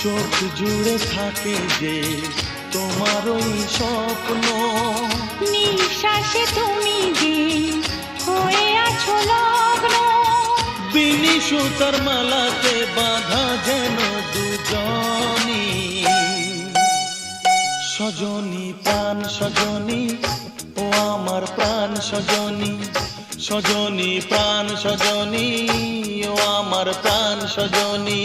চোখ জুড়ে থাকে যে তোমার ওই স্বপ্ন, নিঃশ্বাসে তুমি যে হয়ে আছো লগ্ন। বিনি সুতার মালাতে বাঁধা যেন দুজনি, সজনী প্রাণ সজনী ও আমার প্রাণ সজনী, সজনী প্রাণ সজনী ও আমার প্রাণ সজনী।